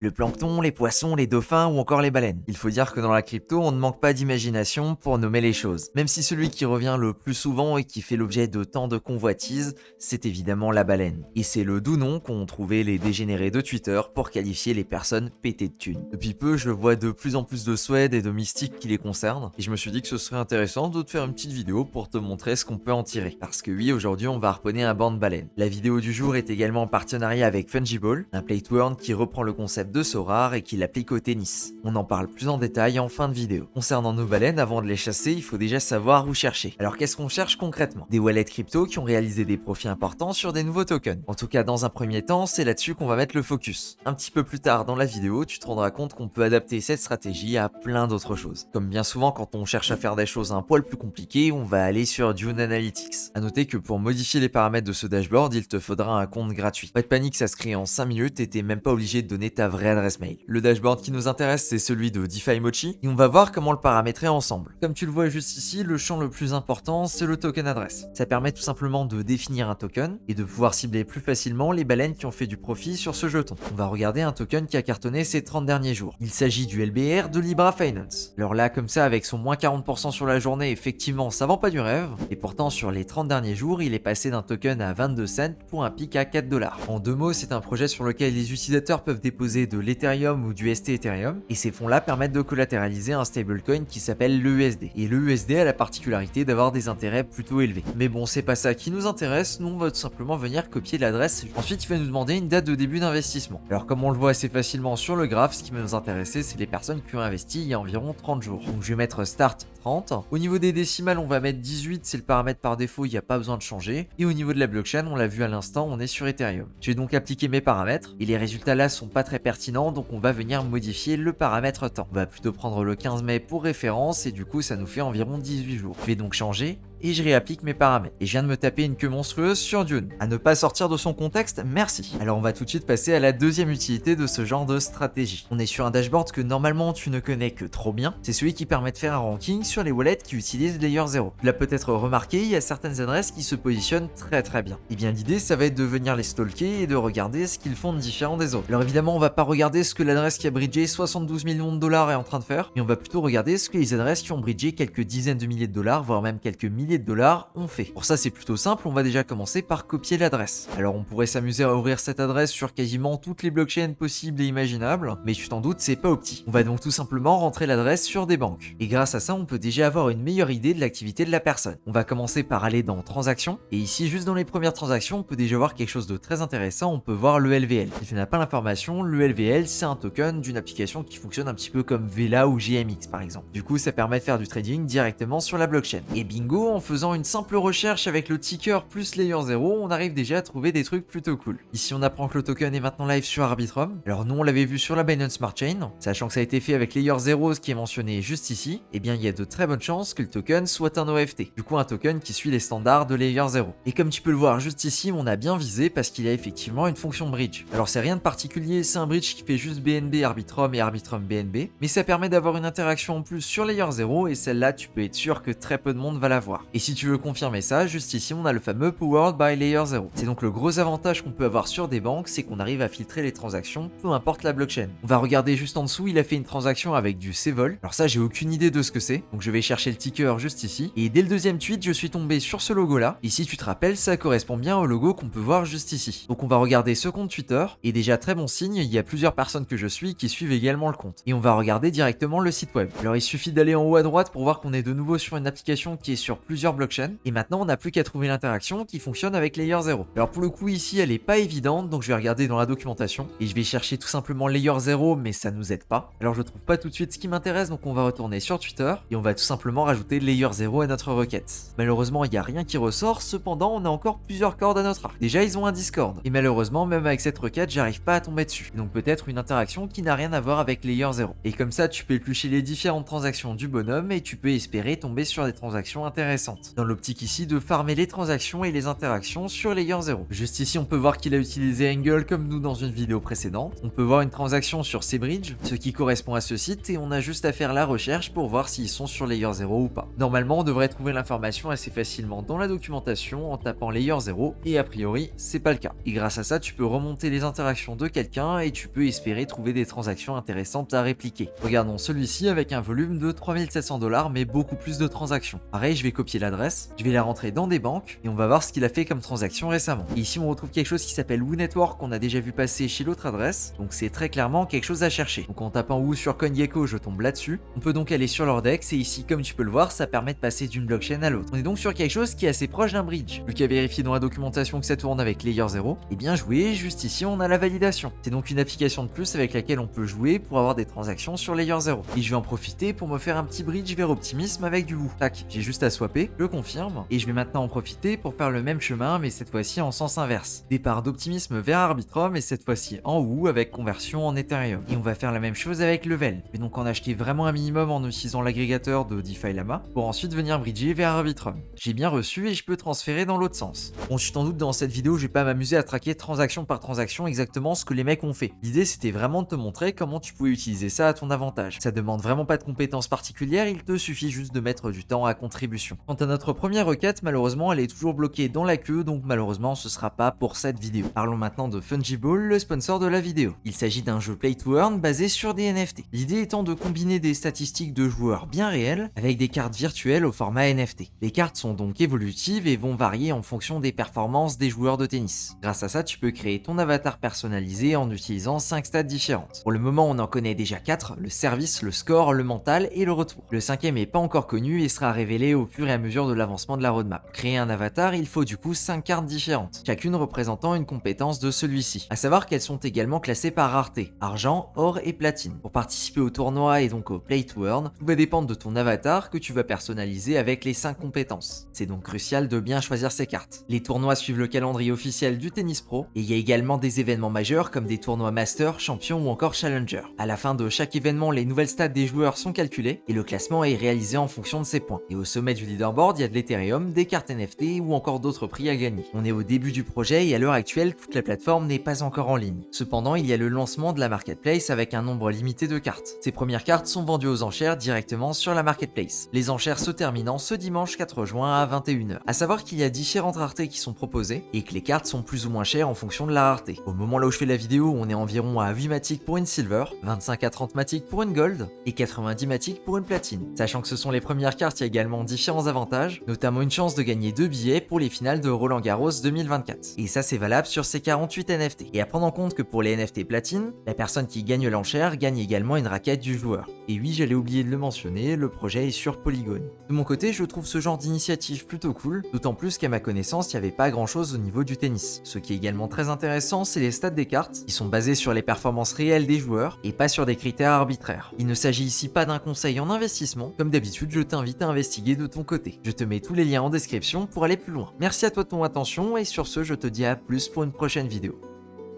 Le plancton, les poissons, les dauphins ou encore les baleines. Il faut dire que dans la crypto, on ne manque pas d'imagination pour nommer les choses. Même si celui qui revient le plus souvent et qui fait l'objet de tant de convoitises, c'est évidemment la baleine. Et c'est le doux nom qu'ont trouvé les dégénérés de Twitter pour qualifier les personnes pétées de thunes. Depuis peu, je vois de plus en plus de threads et de mystiques qui les concernent, et je me suis dit que ce serait intéressant de te faire une petite vidéo pour te montrer ce qu'on peut en tirer. Parce que oui, aujourd'hui, on va harponner un banc de baleines. La vidéo du jour est également en partenariat avec Fungible, un play to earn qui reprend le concept de Sorare et qui l'applique au tennis. On en parle plus en détail en fin de vidéo. Concernant nos baleines, avant de les chasser, il faut déjà savoir où chercher. Alors qu'est-ce qu'on cherche concrètement? Des wallets crypto qui ont réalisé des profits importants sur des nouveaux tokens. En tout cas, dans un premier temps, c'est là-dessus qu'on va mettre le focus. Un petit peu plus tard dans la vidéo, tu te rendras compte qu'on peut adapter cette stratégie à plein d'autres choses. Comme bien souvent quand on cherche à faire des choses un poil plus compliquées, on va aller sur Dune Analytics. A noter que pour modifier les paramètres de ce dashboard, il te faudra un compte gratuit. Pas de panique, ça se crée en 5 minutes et t'es même pas obligé de donner ta vraie adresse mail. Le dashboard qui nous intéresse, c'est celui de DeFi Mochi et on va voir comment le paramétrer ensemble. Comme tu le vois juste ici, le champ le plus important, c'est le token adresse. Ça permet tout simplement de définir un token et de pouvoir cibler plus facilement les baleines qui ont fait du profit sur ce jeton. On va regarder un token qui a cartonné ces 30 derniers jours. Il s'agit du LBR de Libra Finance. Alors là, comme ça, avec son moins 40% sur la journée, effectivement, ça vend pas du rêve. Et pourtant, sur les 30 derniers jours, il est passé d'un token à 22 cents pour un pic à 4 $. En deux mots, c'est un projet sur lequel les utilisateurs peuvent déposer de l'Ethereum ou du ST Ethereum, et ces fonds-là permettent de collatéraliser un stablecoin qui s'appelle l'EUSD. Et l'EUSD a la particularité d'avoir des intérêts plutôt élevés. Mais bon, c'est pas ça qui nous intéresse, nous on va tout simplement venir copier l'adresse. Ensuite, il va nous demander une date de début d'investissement. Alors comme on le voit assez facilement sur le graphe, ce qui va nous intéresser, c'est les personnes qui ont investi il y a environ 30 jours. Donc je vais mettre Start 30. Au niveau des décimales, on va mettre 18, c'est le paramètre par défaut, il n'y a pas besoin de changer. Et au niveau de la blockchain, on l'a vu à l'instant, on est sur Ethereum. Je vais donc appliquer mes paramètres, et les résultats là sont pas très pertinents, donc on va venir modifier le paramètre temps. On va plutôt prendre le 15 mai pour référence, et du coup ça nous fait environ 18 jours. Je vais donc changer, et je réapplique mes paramètres. Et je viens de me taper une queue monstrueuse sur Dune. À ne pas sortir de son contexte, merci. Alors on va tout de suite passer à la deuxième utilité de ce genre de stratégie. On est sur un dashboard que normalement tu ne connais que trop bien. C'est celui qui permet de faire un ranking sur les wallets qui utilisent Layer 0. Tu l'as peut-être remarqué, il y a certaines adresses qui se positionnent très bien. Et bien l'idée, ça va être de venir les stalker et de regarder ce qu'ils font de différent des autres. Alors évidemment, on va pas regarder ce que l'adresse qui a bridgé 72 millions de dollars est en train de faire, mais on va plutôt regarder ce que les adresses qui ont bridgé quelques dizaines de milliers de dollars, voire même quelques milliers de dollars ont fait. Pour ça, c'est plutôt simple, on va déjà commencer par copier l'adresse. Alors on pourrait s'amuser à ouvrir cette adresse sur quasiment toutes les blockchains possibles et imaginables, mais tu t'en doutes, c'est pas opti. On va donc tout simplement rentrer l'adresse sur des banques. Et grâce à ça, on peut déjà avoir une meilleure idée de l'activité de la personne. On va commencer par aller dans transactions, et ici, juste dans les premières transactions, on peut déjà voir quelque chose de très intéressant, on peut voir le LVL. Si tu n'as pas l'information, le LVL, c'est un token d'une application qui fonctionne un petit peu comme Vela ou GMX par exemple. Du coup, ça permet de faire du trading directement sur la blockchain. Et bingo, en faisant une simple recherche avec le ticker plus Layer 0, on arrive déjà à trouver des trucs plutôt cool. Ici, on apprend que le token est maintenant live sur Arbitrum. Alors nous, on l'avait vu sur la Binance Smart Chain, sachant que ça a été fait avec Layer 0, ce qui est mentionné juste ici, et bien il y a de très bonnes chances que le token soit un OFT. Du coup, un token qui suit les standards de Layer 0. Et comme tu peux le voir juste ici, on a bien visé parce qu'il a effectivement une fonction bridge. Alors c'est rien de particulier, c'est un bridge qui fait juste BNB Arbitrum et Arbitrum BNB, mais ça permet d'avoir une interaction en plus sur Layer 0 et celle-là, tu peux être sûr que très peu de monde va la voir. Et si tu veux confirmer ça, juste ici, on a le fameux Powered by Layer 0. C'est donc le gros avantage qu'on peut avoir sur des banques, c'est qu'on arrive à filtrer les transactions, peu importe la blockchain. On va regarder juste en dessous, il a fait une transaction avec du Cvol. Alors ça, j'ai aucune idée de ce que c'est, donc je vais chercher le ticker juste ici. Et dès le deuxième tweet, je suis tombé sur ce logo-là. Et si tu te rappelles, ça correspond bien au logo qu'on peut voir juste ici. Donc on va regarder ce compte Twitter, et déjà très bon signe, il y a plusieurs personnes que je suis qui suivent également le compte. Et on va regarder directement le site web. Alors il suffit d'aller en haut à droite pour voir qu'on est de nouveau sur une application qui est sur plusieurs blockchains. Et maintenant, on n'a plus qu'à trouver l'interaction qui fonctionne avec Layer 0. Alors pour le coup, ici, elle est pas évidente, donc je vais regarder dans la documentation. Et je vais chercher tout simplement Layer 0, mais ça nous aide pas. Alors je trouve pas tout de suite ce qui m'intéresse, donc on va retourner sur Twitter, et on va tout simplement rajouter Layer 0 à notre requête. Malheureusement, il n'y a rien qui ressort, cependant, on a encore plusieurs cordes à notre arc. Déjà, ils ont un Discord. Et malheureusement, même avec cette requête, j'arrive pas à tomber dessus. Donc peut-être une interaction qui n'a rien à voir avec Layer 0. Et comme ça, tu peux éplucher les différentes transactions du bonhomme et tu peux espérer tomber sur des transactions intéressantes. intéressantes, dans l'optique ici de farmer les transactions et les interactions sur Layer 0. Juste ici, on peut voir qu'il a utilisé Angle comme nous dans une vidéo précédente. On peut voir une transaction sur Seabridge, ce qui correspond à ce site, et on a juste à faire la recherche pour voir s'ils sont sur Layer 0 ou pas. Normalement, on devrait trouver l'information assez facilement dans la documentation en tapant Layer 0, et a priori, c'est pas le cas. Et grâce à ça, tu peux remonter les interactions de quelqu'un et tu peux espérer trouver des transactions intéressantes à répliquer. Regardons celui-ci avec un volume de 3700 $, mais beaucoup plus de transactions. Pareil, je vais copier l'adresse, je vais la rentrer dans des banques, et on va voir ce qu'il a fait comme transaction récemment. Et ici, on retrouve quelque chose qui s'appelle Woo Network qu'on a déjà vu passer chez l'autre adresse, donc c'est très clairement quelque chose à chercher. Donc en tapant Woo sur CoinGecko, je tombe là-dessus. On peut donc aller sur leur DEX, et ici, comme tu peux le voir, ça permet de passer d'une blockchain à l'autre. On est donc sur quelque chose qui est assez proche d'un bridge. Vu qu'il a vérifié dans la documentation que ça tourne avec Layer 0, et bien joué, juste ici, on a la validation. C'est donc une application de plus avec laquelle on peut jouer pour avoir des transactions sur Layer 0. Et je vais en profiter pour me faire un petit bridge vers Optimism avec du Woo. Tac, j'ai juste à swapper, je confirme, et je vais maintenant en profiter pour faire le même chemin, mais cette fois-ci en sens inverse. Départ d'Optimism vers Arbitrum, et cette fois-ci en Woo avec conversion en Ethereum. Et on va faire la même chose avec Level. Je vais donc en acheter vraiment un minimum en utilisant l'agrégateur de DeFi Llama, pour ensuite venir bridger vers Arbitrum. J'ai bien reçu et je peux transférer dans l'autre sens. Bon, tu t'en doutes, dans cette vidéo, je vais pas m'amuser à traquer transaction par transaction exactement ce que les mecs ont fait. L'idée, c'était vraiment de te montrer comment tu pouvais utiliser ça à ton avantage. Ça demande vraiment pas de compétences particulières, il te suffit juste de mettre du temps à contribution. Quant à notre première requête, malheureusement, elle est toujours bloquée dans la queue, donc malheureusement, ce sera pas pour cette vidéo. Parlons maintenant de Fungible, le sponsor de la vidéo. Il s'agit d'un jeu Play to Earn basé sur des NFT. L'idée étant de combiner des statistiques de joueurs bien réels avec des cartes virtuelles au format NFT. Les cartes sont donc évolutives et vont varier en fonction des performances des joueurs de tennis. Grâce à ça, tu peux créer ton avatar personnalisé en utilisant 5 stats différentes. Pour le moment, on en connaît déjà 4, le service, le score, le mental et le retour. Le 5e est pas encore connu et sera révélé au fur et à mesure de l'avancement de la roadmap. Pour créer un avatar, il faut du coup 5 cartes différentes, chacune représentant une compétence de celui-ci. À savoir qu'elles sont également classées par rareté, argent, or et platine. Pour participer au tournoi et donc au Play to Earn, tout va dépendre de ton avatar que tu vas personnaliser avec les 5 compétences. C'est donc crucial de bien choisir ces cartes. Les tournois suivent le calendrier officiel du tennis pro et il y a également des événements majeurs comme des tournois Master, Champion ou encore Challenger. À la fin de chaque événement, les nouvelles stats des joueurs sont calculées et le classement est réalisé en fonction de ces points. Et au sommet du leaderboard, il y a de l'Ethereum, des cartes NFT ou encore d'autres prix à gagner. On est au début du projet et à l'heure actuelle, toute la plateforme n'est pas encore en ligne. Cependant, il y a le lancement de la marketplace avec un nombre limité de cartes. Ces premières cartes sont vendues aux enchères directement sur la marketplace. Les enchères se terminant ce dimanche 4 juin à 21h. À savoir qu'il y a différentes raretés qui sont proposées et que les cartes sont plus ou moins chères en fonction de la rareté. Au moment là où je fais la vidéo, on est environ à 8 matic pour une silver, 25 à 30 matic pour une gold et 90 matic pour une platine. Sachant que ce sont les premières cartes, il y a également différents avantages, notamment une chance de gagner 2 billets pour les finales de Roland Garros 2024. Et ça, c'est valable sur ces 48 NFT. Et à prendre en compte que pour les NFT platine, la personne qui gagne l'enchère gagne également une raquette du joueur. Et oui, j'allais oublier de le mentionner, le projet est sur Polygon. De mon côté, je trouve ce genre d'initiative plutôt cool, d'autant plus qu'à ma connaissance, il n'y avait pas grand chose au niveau du tennis. Ce qui est également très intéressant, c'est les stats des cartes, qui sont basées sur les performances réelles des joueurs et pas sur des critères arbitraires. Il ne s'agit ici pas d'un conseil en investissement, comme d'habitude, je t'invite à investiguer de ton côté. Je te mets tous les liens en description pour aller plus loin. Merci à toi de ton attention et sur ce, je te dis à plus pour une prochaine vidéo.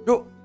Ciao.